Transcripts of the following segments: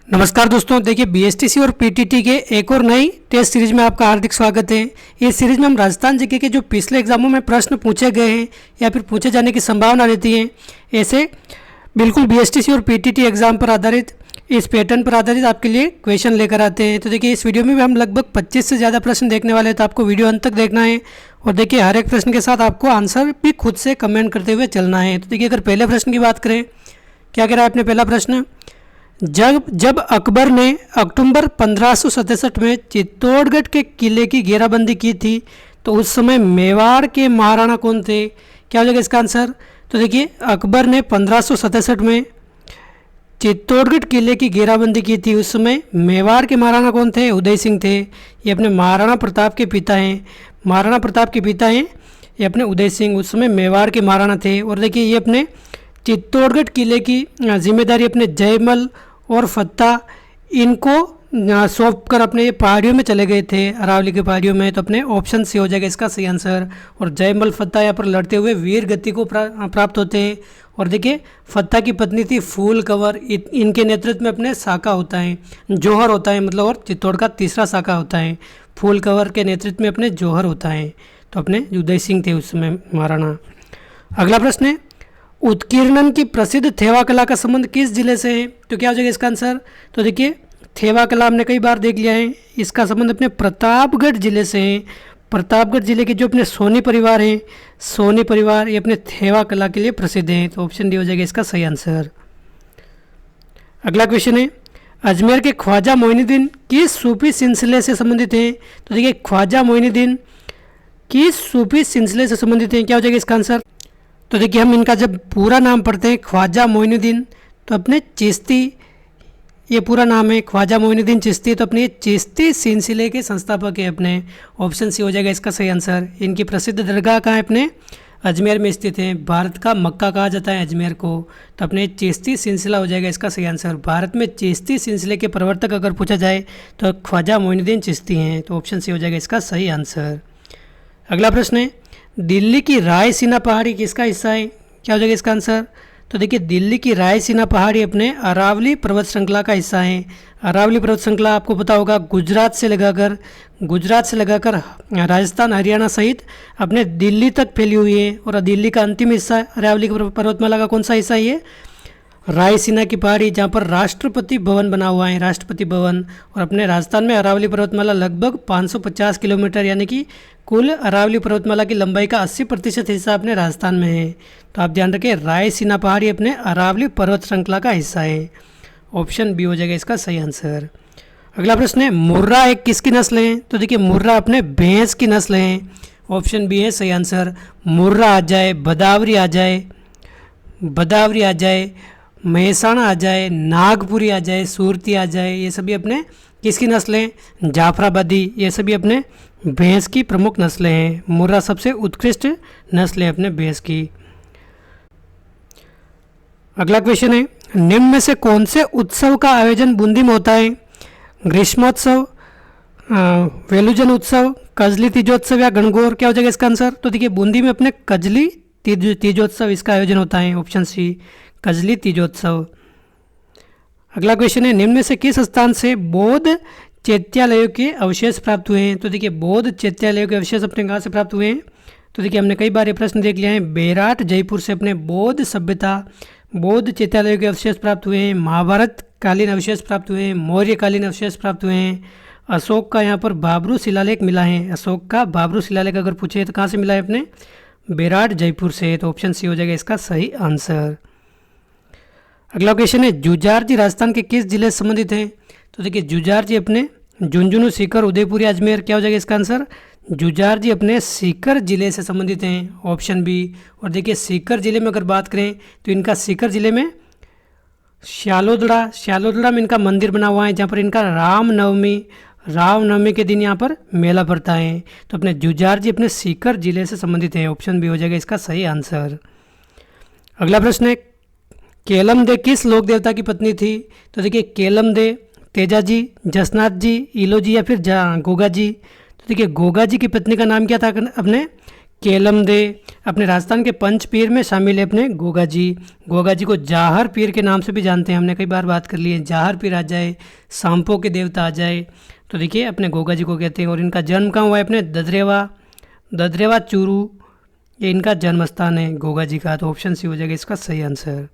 नमस्कार दोस्तों, देखिए बीएसटीसी और पीटीटी के एक और नई टेस्ट सीरीज में आपका हार्दिक स्वागत है। इस सीरीज में हम राजस्थान जीके के जो पिछले एग्जामों में प्रश्न पूछे गए हैं या फिर पूछे जाने की संभावना रहती है, ऐसे बिल्कुल बीएसटीसी और पीटीटी एग्जाम पर आधारित इस पैटर्न पर आधारित आपके लिए क्वेश्चन लेकर आते हैं। तो देखिए इस वीडियो में भी हम लगभग 25 से ज़्यादा प्रश्न देखने वाले हैं, तो आपको वीडियो अंत तक देखना है। और देखिए हर एक प्रश्न के साथ आपको आंसर भी खुद से कमेंट करते हुए चलना है। तो देखिए अगर पहले प्रश्न की बात करें, क्या कह रहा है अपने पहला प्रश्न, जब अकबर ने अक्टूबर 1567 में चित्तौड़गढ़ के किले की घेराबंदी की थी तो उस समय मेवाड़ के महाराणा कौन थे? क्या हो जाएगा इसका आंसर? तो देखिए अकबर ने 1567 में चित्तौड़गढ़ किले की घेराबंदी की थी, उस समय मेवाड़ के महाराणा कौन थे? उदय सिंह थे। ये अपने महाराणा प्रताप के पिता हैं, महाराणा प्रताप के पिता हैं ये अपने उदय सिंह, उस समय मेवाड़ के महाराणा थे। और देखिए ये अपने चित्तौड़गढ़ किले की जिम्मेदारी अपने जयमल और फत्ता इनको सौंप कर अपने ये पहाड़ियों में चले गए थे, अरावली के पहाड़ियों में। तो अपने ऑप्शन सी हो जाएगा इसका सही आंसर। और जयमल फत्ता यहाँ पर लड़ते हुए वीर गति को प्राप्त होते हैं। और देखिए फत्ता की पत्नी थी फूल कंवर, इनके नेतृत्व में अपने शाखा होता है, जौहर होता है मतलब, और चित्तौड़ का तीसरा शाखा होता है। फूल कंवर के नेतृत्व में अपने जौहर होता है। तो अपने उदय सिंह थे उस समय महाराणा। अगला प्रश्न है, उत्कीर्णन की प्रसिद्ध थेवा कला का संबंध किस जिले से है? तो क्या हो जाएगा इसका आंसर? तो देखिए थेवा कला हमने कई बार देख लिया है, इसका संबंध अपने प्रतापगढ़ जिले से है। प्रतापगढ़ जिले के जो अपने सोनी परिवार हैं, सोनी परिवार ये अपने थेवा कला के लिए प्रसिद्ध हैं। तो ऑप्शन डी हो जाएगा इसका सही आंसर। अगला क्वेश्चन है, अजमेर के ख्वाजा मोइनुद्दीन किस सूफी सिलसिले से संबंधित हैं? तो देखिए ख्वाजा मोइनुद्दीन किस सूफी सिलसिले से संबंधित हैं? क्या हो जाएगा इसका आंसर? तो देखिए हम इनका जब पूरा नाम पढ़ते हैं ख्वाजा मोइनुद्दीन, तो अपने चिश्ती, ये पूरा नाम है ख्वाजा मोइनुद्दीन चिश्ती, तो अपने ये चिश्ती सिलसिले के संस्थापक है अपने। ऑप्शन सी हो जाएगा इसका सही आंसर। इनकी प्रसिद्ध दरगाह कहाँ है? अपने अजमेर में स्थित है। भारत का मक्का कहा जाता है अजमेर को। तो अपने चिश्ती सिलसिला हो जाएगा इसका सही आंसर। भारत में चिश्ती सिलसिले के प्रवर्तक अगर पूछा जाए तो ख्वाजा मोइनुद्दीन चिश्ती हैं। तो ऑप्शन सी हो जाएगा इसका सही आंसर। अगला प्रश्न है, दिल्ली की रायसीना पहाड़ी किसका हिस्सा है? क्या हो जाएगा इसका आंसर? तो देखिए दिल्ली की रायसीना पहाड़ी अपने अरावली पर्वत श्रृंखला का हिस्सा है। अरावली पर्वत श्रृंखला आपको पता होगा गुजरात से लगाकर राजस्थान हरियाणा सहित अपने दिल्ली तक फैली हुई है। और दिल्ली का अंतिम हिस्सा अरावली पर्वतमाला का कौन सा हिस्सा है? ये रायसीना की पहाड़ी, जहाँ पर राष्ट्रपति भवन बना हुआ है, राष्ट्रपति भवन। और अपने राजस्थान में अरावली पर्वतमाला लगभग 550 किलोमीटर, यानी कि कुल अरावली पर्वतमाला की लंबाई का 80% हिस्सा अपने राजस्थान में है। तो आप ध्यान रखें रायसीना पहाड़ी अपने अरावली पर्वत श्रृंखला का हिस्सा है। ऑप्शन बी हो जाएगा इसका सही आंसर। अगला प्रश्न है, मुर्रा एक किसकी नस्ल है? तो देखिए मुर्रा अपने भैंस की नस्ल है। ऑप्शन बी है सही आंसर। मुर्रा आ जाए, बदावरी आ जाए, मेहसाणा आ जाए, नागपुरी आ जाए, सूरती आ जाए, ये सभी अपने किसकी नस्लें हैं? जाफराबादी, ये सभी अपने भैंस की प्रमुख नस्लें हैं। मुर्रा सबसे उत्कृष्ट नस्ल है अपने भैंस की। अगला क्वेश्चन है, निम्न में से कौन से उत्सव का आयोजन बूंदी में होता है? ग्रीष्मोत्सव, वेलुजन उत्सव, कजली तीजोत्सव या गणगौर? क्या हो जाएगा इसका आंसर? तो देखिए बूंदी में अपने कजली तीजोत्सव इसका आयोजन होता है। ऑप्शन सी कजली तीजोत्सव। अगला क्वेश्चन है, निम्न में से किस स्थान से बौद्ध चैत्यालयों के अवशेष प्राप्त हुए हैं? तो देखिए बौद्ध चैत्यालयों के अवशेष अपने कहाँ से प्राप्त हुए हैं? तो देखिए हमने कई बार ये प्रश्न देख लिया है। बेराट जयपुर से अपने बौद्ध सभ्यता, बौद्ध चैत्यालयों के अवशेष प्राप्त हुए हैं। महाभारत कालीन अवशेष प्राप्त हुए हैं। मौर्य कालीन अवशेष प्राप्त हुए हैं। अशोक का यहाँ पर बाबरू शिलालेख मिला है। अशोक का बाबरू शिलालेख अगर पूछे तो कहाँ से मिला है? अपने बेराट जयपुर से। तो ऑप्शन सी हो जाएगा इसका सही आंसर। अगला क्वेश्चन है, जुझार जी राजस्थान के किस जिले से संबंधित हैं? तो देखिए जुझार जी अपने झुंझुनू, सीकर, उदयपुर या अजमेर? क्या हो जाएगा इसका आंसर? जुझार जी अपने सीकर जिले से संबंधित हैं। Option B. और देखिए सीकर जिले में अगर बात करें तो इनका सीकर जिले में श्यालोदड़ा में इनका मंदिर बना हुआ है, जहाँ पर इनका रामनवमी के दिन यहाँ पर मेला पड़ता है। तो अपने जुझार जी अपने सीकर जिले से संबंधित हैं। ऑप्शन बी हो जाएगा इसका सही आंसर। अगला प्रश्न है, केलम दे किस लोक देवता की पत्नी थी? तो देखिए केलम दे तेजा जी, जसनाथ जी, इलो जी या फिर गोगा जी? तो देखिए गोगा जी की पत्नी का नाम क्या था? अपने केलम दे। अपने राजस्थान के पंच पीर में शामिल है अपने गोगा जी। गोगा जी को जाहर पीर के नाम से भी जानते हैं, हमने कई बार बात कर ली है। जाहर पीर आ जाए, सांपों के देवता आ जाए, तो देखिए अपने गोगा जी को कहते हैं। और इनका जन्म कहाँ हुआ है? अपने ददरेवा चूरू, ये इनका जन्म स्थान है गोगा जी का। तो ऑप्शन सी हो जाएगा इसका सही आंसर।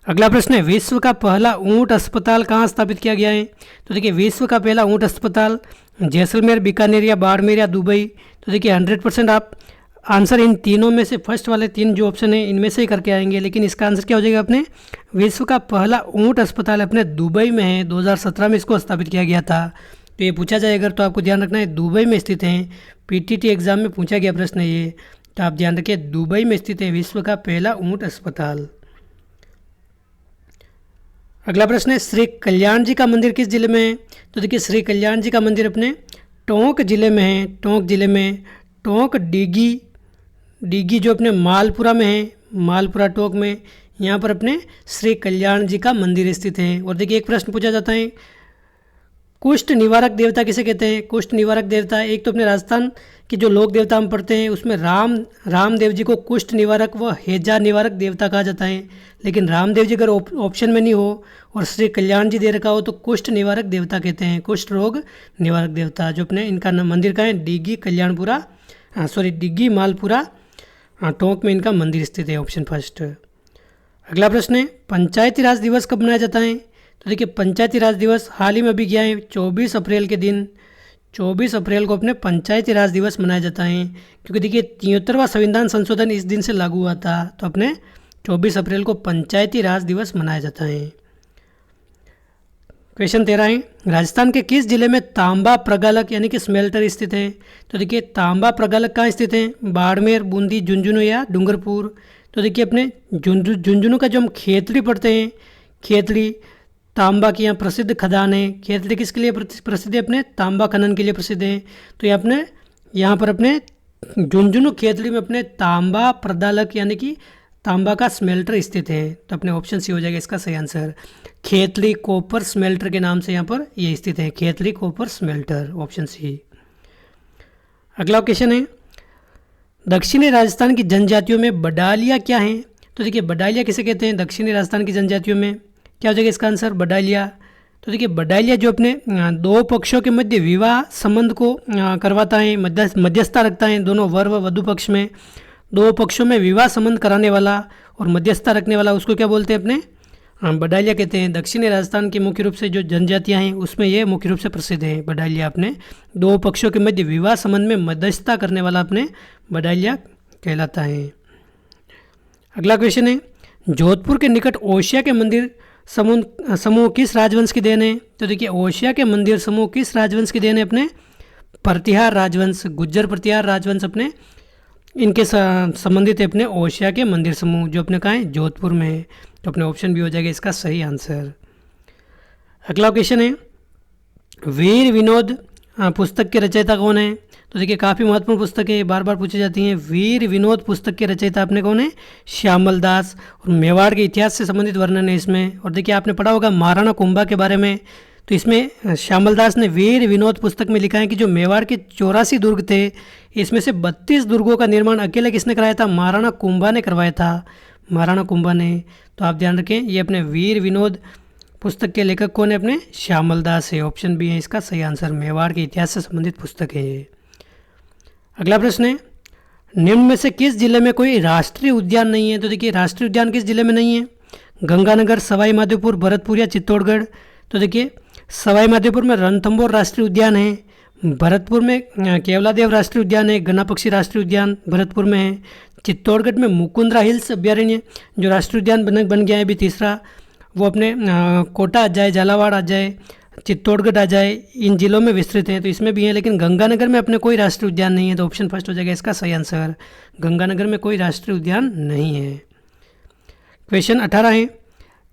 अगला प्रश्न है, विश्व का पहला ऊंट अस्पताल कहाँ स्थापित किया गया है? तो देखिए विश्व का पहला ऊंट अस्पताल जैसलमेर, बीकानेर या बाड़मेर या दुबई। तो देखिए 100% आप आंसर इन तीनों में से फर्स्ट वाले तीन जो ऑप्शन है इनमें से ही करके आएंगे, लेकिन इसका आंसर क्या हो जाएगा? अपने विश्व का पहला ऊंट अस्पताल अपने दुबई में है। 2017 में इसको स्थापित किया गया था। तो ये पूछा जाए अगर, तो आपको ध्यान रखना है दुबई में स्थित है। पीटीटी एग्जाम में पूछा गया प्रश्न है ये, तो आप ध्यान रखिए दुबई में स्थित है विश्व का पहला ऊंट अस्पताल। अगला प्रश्न है, श्री कल्याण जी का मंदिर किस जिले में है? तो देखिए श्री कल्याण जी का मंदिर अपने टोंक जिले में है। टोंक जिले में टोंक डीगी जो अपने मालपुरा में है, मालपुरा टोंक में, यहाँ पर अपने श्री कल्याण जी का मंदिर स्थित है। और देखिए एक प्रश्न पूछा जाता है, कुष्ठ निवारक देवता किसे कहते हैं? कुष्ठ निवारक देवता एक तो अपने राजस्थान की जो लोक देवता हम पढ़ते हैं उसमें रामदेव जी को कुष्ठ निवारक व हैजा निवारक देवता कहा जाता है। लेकिन रामदेव जी अगर ऑप्शन में नहीं हो और श्री कल्याण जी दे रखा हो तो कुष्ठ निवारक देवता कहते हैं, कुष्ठ रोग निवारक देवता। जो अपने इनका मंदिर का है डिग्गी कल्याणपुरा, डिग्गी मालपुरा टोंक में इनका मंदिर स्थित है, ऑप्शन फर्स्ट। अगला प्रश्न है, पंचायती राज दिवस कब मनाया जाता है? तो देखिए पंचायती राज दिवस हाल ही में अभी गया है 24 अप्रैल के दिन। 24 अप्रैल को अपने पंचायती राज दिवस मनाया जाता है, क्योंकि देखिए 73वां संविधान संशोधन इस दिन से लागू हुआ था। तो अपने 24 अप्रैल को पंचायती राज दिवस मनाया जाता है। क्वेश्चन 13 है, राजस्थान के किस जिले में तांबा प्रगालक यानी कि स्मेल्टर स्थित है? तो देखिए तांबा प्रगालक कहाँ स्थित है? बाड़मेर, बूंदी, झुंझुनू या डूंगरपुर। तो देखिए अपने झुंझुनू का जो हम खेतड़ी पढ़ते हैं, खेतड़ी तांबा की यहाँ प्रसिद्ध खदान है। खेतड़ी किसके लिए प्रसिद्ध है? अपने तांबा खनन के लिए प्रसिद्ध है। तो ये अपने यहाँ पर अपने झुंझुनू खेतड़ी में अपने तांबा प्रदालक यानी कि तांबा का स्मेल्टर स्थित है। तो अपने ऑप्शन सी हो जाएगा इसका सही आंसर। खेतड़ी कॉपर स्मेल्टर के नाम से यहाँ पर ये स्थित है, Khetri copper smelter, option C. अगला क्वेश्चन है, दक्षिणी राजस्थान की जनजातियों में बडालिया क्या है? तो देखिए बडालिया किसे कहते हैं? दक्षिणी राजस्थान की जनजातियों में क्या हो जाएगा इसका आंसर? बडालिया। तो देखिए बडालिया जो अपने दो पक्षों के मध्य विवाह संबंध को करवाता है, मध्यस्थता रखता है दोनों वर व वधु पक्ष में। दो पक्षों में विवाह संबंध कराने वाला और मध्यस्थता रखने वाला उसको क्या बोलते हैं? अपने बडालिया कहते हैं। दक्षिणी राजस्थान की मुख्य रूप से जो जनजातियां हैं उसमें ये मुख्य रूप से प्रसिद्ध है बडालिया। अपने दो पक्षों के मध्य विवाह संबंध में मध्यस्थता करने वाला अपने बडालिया कहलाता है। अगला क्वेश्चन है, जोधपुर के निकट ओशिया के मंदिर समूह किस राजवंश की देन है? तो देखिए ओशिया के मंदिर समूह किस राजवंश की देन है? अपने प्रतिहार राजवंश, गुज्जर प्रतिहार राजवंश अपने इनके संबंधित है अपने ओशिया के मंदिर समूह, जो अपने कहाँ है? जोधपुर में है। तो अपने ऑप्शन भी हो जाएगा इसका सही आंसर। अगला क्वेश्चन है, वीर विनोद पुस्तक के रचयिता कौन है? तो देखिए काफ़ी महत्वपूर्ण पुस्तक है, बार बार पूछी जाती हैं। वीर विनोद पुस्तक के रचयिता अपने कौन है? श्यामल दास। और मेवाड़ के इतिहास से संबंधित वर्णन है इसमें। और देखिए आपने पढ़ा होगा महाराणा कुंभा के बारे में, तो इसमें श्यामल दास ने वीर विनोद पुस्तक में लिखा है कि जो मेवाड़ के 84 दुर्ग थे, इसमें से 32 दुर्गों का निर्माण अकेले किसने कराया था? महाराणा कुंभा ने करवाया था, महाराणा कुंभा ने। तो आप ध्यान रखें ये अपने वीर विनोद पुस्तक के लेखक कौन है? अपने श्यामल दास है, ऑप्शन बी है इसका सही आंसर। मेवाड़ के इतिहास से संबंधित पुस्तक है ये। अगला प्रश्न है, निम्न में से किस जिले में कोई राष्ट्रीय उद्यान नहीं है? तो देखिए राष्ट्रीय उद्यान किस जिले में नहीं है? गंगानगर, सवाई माधोपुर, भरतपुर या चित्तौड़गढ़। तो देखिए सवाई माधोपुर में रणथंभौर राष्ट्रीय उद्यान है, भरतपुर में केवलादेव राष्ट्रीय उद्यान है, गन्ना पक्षी राष्ट्रीय उद्यान भरतपुर में है, चित्तौड़गढ़ में मुकुंदरा हिल्स अभ्यारण्य जो राष्ट्रीय उद्यान बन गया है अभी तीसरा, वो अपने कोटा आ जाए, झालावाड़ आ जाए, चित्तौड़गढ़ आ जाए, इन जिलों में विस्तृत हैं। तो इसमें भी है, लेकिन गंगानगर में अपने कोई राष्ट्रीय उद्यान नहीं है। तो ऑप्शन फर्स्ट हो जाएगा इसका सही आंसर। गंगानगर में कोई राष्ट्रीय उद्यान नहीं है। क्वेश्चन 18 है,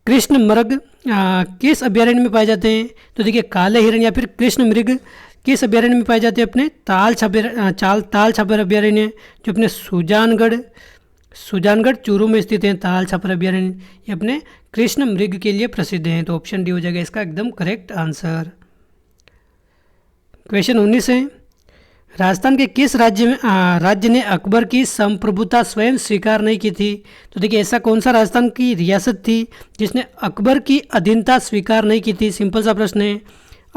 कृष्ण मृग किस अभ्यारण्य में पाए जाते हैं? तो देखिए काले हिरण या फिर कृष्ण मृग किस अभ्यारण्य में पाए जाते हैं? अपने ताल छापर अभ्यारण्य जो अपने सुजानगढ़ चूरू में स्थित है। ताल छापर अभ्यारण्य ये अपने कृष्ण मृग के लिए प्रसिद्ध हैं। तो ऑप्शन डी हो जाएगा इसका एकदम करेक्ट आंसर। क्वेश्चन 19 है, राजस्थान के किस राज्य ने अकबर की संप्रभुता स्वयं स्वीकार नहीं की थी? तो देखिए ऐसा कौन सा राजस्थान की रियासत थी जिसने अकबर की अधीनता स्वीकार नहीं की थी? सिंपल सा प्रश्न है।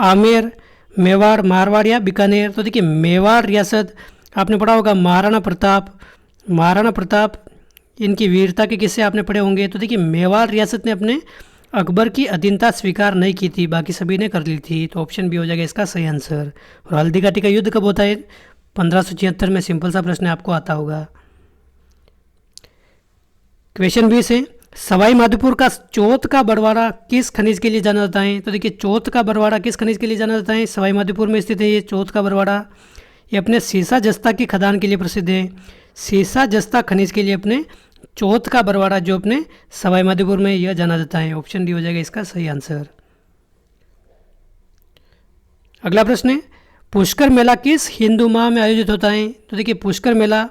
आमेर, मेवाड़, मारवाड़ या बीकानेर? तो देखिए मेवाड़ रियासत, आपने पढ़ा होगा महाराणा प्रताप। महाराणा प्रताप इनकी वीरता के किस्से आपने पढ़े होंगे। तो देखिए मेवाड़ रियासत ने अपने अकबर की अधीनता स्वीकार नहीं की थी, बाकी सभी ने कर ली थी। तो ऑप्शन बी हो जाएगा इसका सही आंसर। और हल्दी घाटी का युद्ध कब होता है? 1576 में। सिंपल सा प्रश्न आपको आता होगा। क्वेश्चन 20 है, सवाई माधोपुर का चौथ का बरवाड़ा किस खनिज के लिए जाना जाता है? तो देखिए चौथ का बरवाड़ा किस खनिज के लिए जाना जाता है? सवाई माधोपुर में स्थित है ये चौथ का बरवाड़ा। ये अपने सीसा जस्ता की खदान के लिए प्रसिद्ध है। सीसा जस्ता खनिज के लिए अपने चौथ का बरवाड़ा जो अपने सवाई माधोपुर में यह जाना जाता है। ऑप्शन डी हो जाएगा इसका सही आंसर। अगला प्रश्न है, पुष्कर मेला किस हिंदू माह में आयोजित होता है? तो देखिए पुष्कर मेला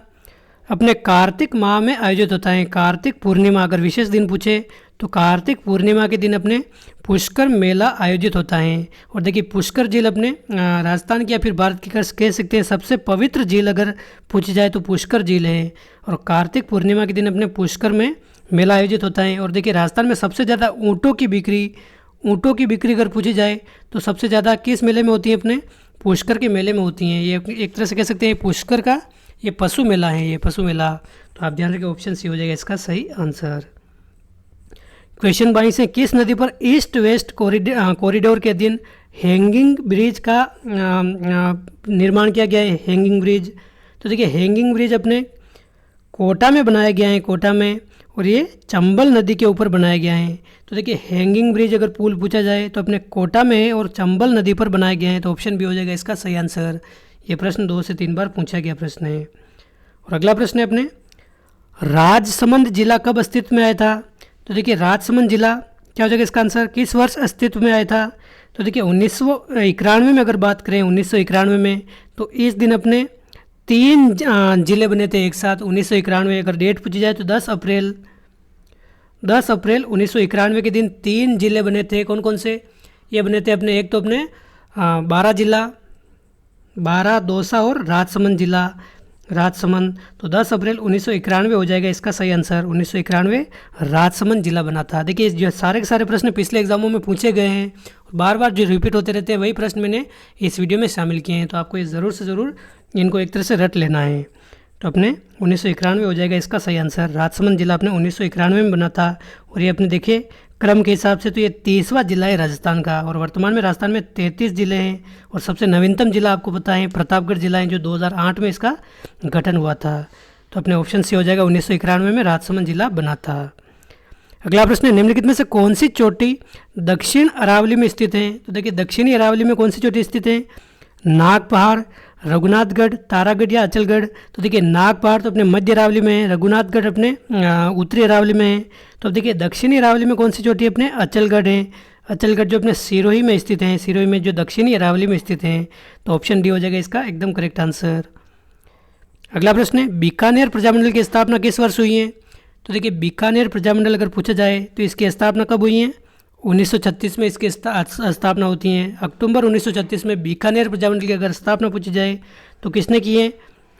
अपने कार्तिक माह में आयोजित होता है। कार्तिक पूर्णिमा, अगर विशेष दिन पूछे तो कार्तिक पूर्णिमा के दिन अपने पुष्कर मेला आयोजित होता है। और देखिए पुष्कर झील अपने राजस्थान की या फिर भारत की कह सकते हैं सबसे पवित्र झील अगर पूछी जाए तो पुष्कर झील है। और कार्तिक पूर्णिमा के दिन अपने पुष्कर में मेला आयोजित होता है। और देखिए राजस्थान में सबसे ज़्यादा ऊँटों की बिक्री अगर पूछी जाए तो सबसे ज़्यादा किस मेले में होती है? अपने पुष्कर के मेले में होती हैं। ये एक तरह से कह सकते हैं पुष्कर का ये पशु मेला है, ये पशु मेला। तो आप ध्यान रखें ऑप्शन सी हो जाएगा इसका सही आंसर। क्वेश्चन 22 है, किस नदी पर ईस्ट वेस्ट कॉरिडोर के अधीन हैंगिंग ब्रिज का निर्माण किया गया है? हैंगिंग ब्रिज, तो देखिए हैंगिंग ब्रिज अपने कोटा में बनाया गया है, कोटा में। और ये चंबल नदी के ऊपर बनाया गया है। तो देखिए हैंगिंग ब्रिज अगर पुल पूछा जाए तो अपने कोटा में है और चंबल नदी पर बनाया गया है। तो ऑप्शन बी हो जाएगा इसका सही आंसर। ये प्रश्न 2 से 3 बार पूछा गया प्रश्न है। और अगला प्रश्न है अपने, राजसमंद जिला कब अस्तित्व में आया था? तो देखिए राजसमंद जिला क्या हो जाएगा इसका आंसर? किस वर्ष अस्तित्व में आया था? तो देखिए 1991 में अगर बात करें 1991 में, तो इस दिन अपने 3 जिले बने थे एक साथ 1991। अगर डेट पूछी जाए तो 10 अप्रैल 1991 के दिन 3 जिले बने थे। कौन कौन से ये बने थे? अपने एक तो अपने 12 जिला, 12 दौसा और राजसमंद जिला, राजसमंद। तो 10 अप्रैल 1991 हो जाएगा इसका सही आंसर। 1991 राजसमंद जिला बना था। देखिए जो सारे के सारे प्रश्न पिछले एग्जामों में पूछे गए हैं, बार बार जो रिपीट होते रहते हैं वही प्रश्न मैंने इस वीडियो में शामिल किए हैं। तो आपको ये ज़रूर से ज़रूर इनको एक तरह से रट लेना है। तो अपने 1991 हो जाएगा इसका सही आंसर। राजसमंद जिला अपने 1991 में बना था। और ये अपने देखिए क्रम के हिसाब से तो ये 30वां जिला है राजस्थान का। और वर्तमान में राजस्थान में 33 जिले हैं। और सबसे नवीनतम जिला आपको पता है प्रतापगढ़ जिला है, जो 2008 में इसका गठन हुआ था। तो अपने ऑप्शन सी हो जाएगा 1991 में राजसमंद जिला बना था। अगला प्रश्न है, निम्नलिखित में से कौन सी चोटी दक्षिण अरावली में स्थित है? तो देखिए दक्षिणी अरावली में कौन सी चोटी स्थित है? नाग पहाड़, रघुनाथगढ़, तारागढ़ या अचलगढ़? तो देखिए नाग पहाड़ तो अपने मध्य अरावली में है, रघुनाथगढ़ अपने उत्तरी अरावली में है। तो देखिए दक्षिणी अरावली में कौन सी चोटी अपने अचलगढ़ है। अचलगढ़ जो अपने सिरोही में स्थित है, सिरोही में जो दक्षिणी अरावली में स्थित है। तो ऑप्शन डी हो जाएगा इसका एकदम करेक्ट आंसर। अगला प्रश्न है, बीकानेर प्रजामंडल की स्थापना किस वर्ष हुई है? तो देखिए बीकानेर प्रजामंडल अगर पूछा जाए तो इसकी स्थापना कब हुई है? 1936 में इसकी स्थापना होती है। अक्टूबर 1936 में बीकानेर प्रजामंडल की अगर स्थापना पूछी जाए तो किसने की है?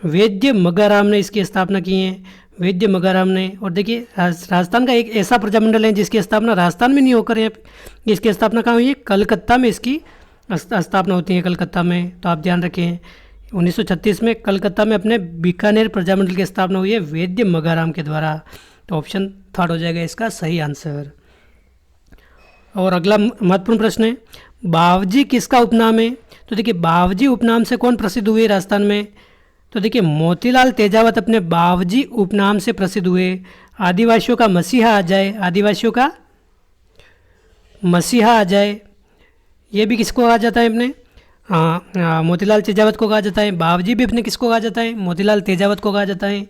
वैद्य मगाराम ने इसकी स्थापना की है, वैद्य मगाराम ने। और देखिए राजस्थान का एक ऐसा प्रजामंडल है जिसकी स्थापना राजस्थान में नहीं होकर इसकी स्थापना कहाँ हुई है? कलकत्ता में इसकी स्थापना होती है, कलकत्ता में। तो आप ध्यान रखें 1936 में कलकत्ता में अपने बीकानेर प्रजामंडल की स्थापना हुई है वैद्य मगाराम के द्वारा। तो ऑप्शन 3 हो जाएगा इसका सही आंसर। और अगला महत्वपूर्ण प्रश्न है, बावजी किसका उपनाम है? तो देखिए बावजी उपनाम से कौन प्रसिद्ध हुए राजस्थान में? तो देखिए मोतीलाल तेजावत अपने बावजी उपनाम से प्रसिद्ध हुए। आदिवासियों का मसीहा आ जाए, आदिवासियों का मसीहा आ जाए, ये भी किसको कहा जाता है? अपने मोतीलाल तेजावत को कहा जाता है। बावजी भी अपने किसको कहा जाता है? मोतीलाल तेजावत को कहा जाता है।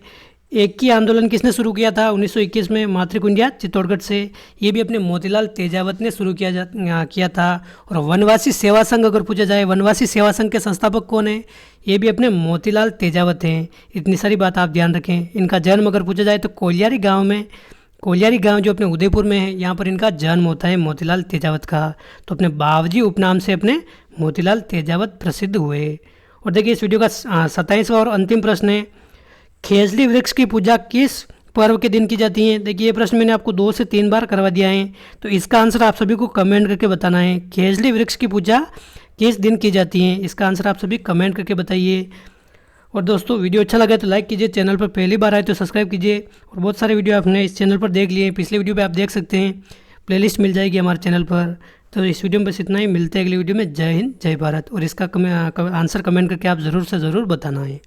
एक ही आंदोलन किसने शुरू किया था 1921 में? मातृकुंडिया चित्तौड़गढ़ से। ये भी अपने मोतीलाल तेजावत ने शुरू किया था। और वनवासी सेवा संघ अगर पूछा जाए, वनवासी सेवा संघ के संस्थापक कौन है? ये भी अपने मोतीलाल तेजावत हैं। इतनी सारी बात आप ध्यान रखें। इनका जन्म अगर पूछा जाए तो कोलियारी गाँव में, कोलियारी गांव जो अपने उदयपुर में है, यहाँ पर इनका जन्म होता है मोतीलाल तेजावत का। तो अपने बावजी उपनाम से अपने मोतीलाल तेजावत प्रसिद्ध हुए। और देखिए इस वीडियो का 27वां और अंतिम प्रश्न है, खेजली वृक्ष की पूजा किस पर्व के दिन की जाती है। देखिए ये प्रश्न मैंने आपको 2 से 3 बार करवा दिया है, तो इसका आंसर आप सभी को कमेंट करके बताना है। खेजली वृक्ष की पूजा किस दिन की जाती है, इसका आंसर आप सभी कमेंट करके बताइए। और दोस्तों वीडियो अच्छा लगा तो लाइक कीजिए, चैनल पर पहली बार आए तो सब्सक्राइब कीजिए। और बहुत सारे वीडियो आपने इस चैनल पर देख लिए, पिछले वीडियो पे आप देख सकते हैं, प्लेलिस्ट मिल जाएगी हमारे चैनल पर। तो इस वीडियो में बस इतना ही, मिलते हैं अगली वीडियो में। जय हिंद, जय भारत। और इसका आंसर कमेंट करके आप ज़रूर से ज़रूर बताना है।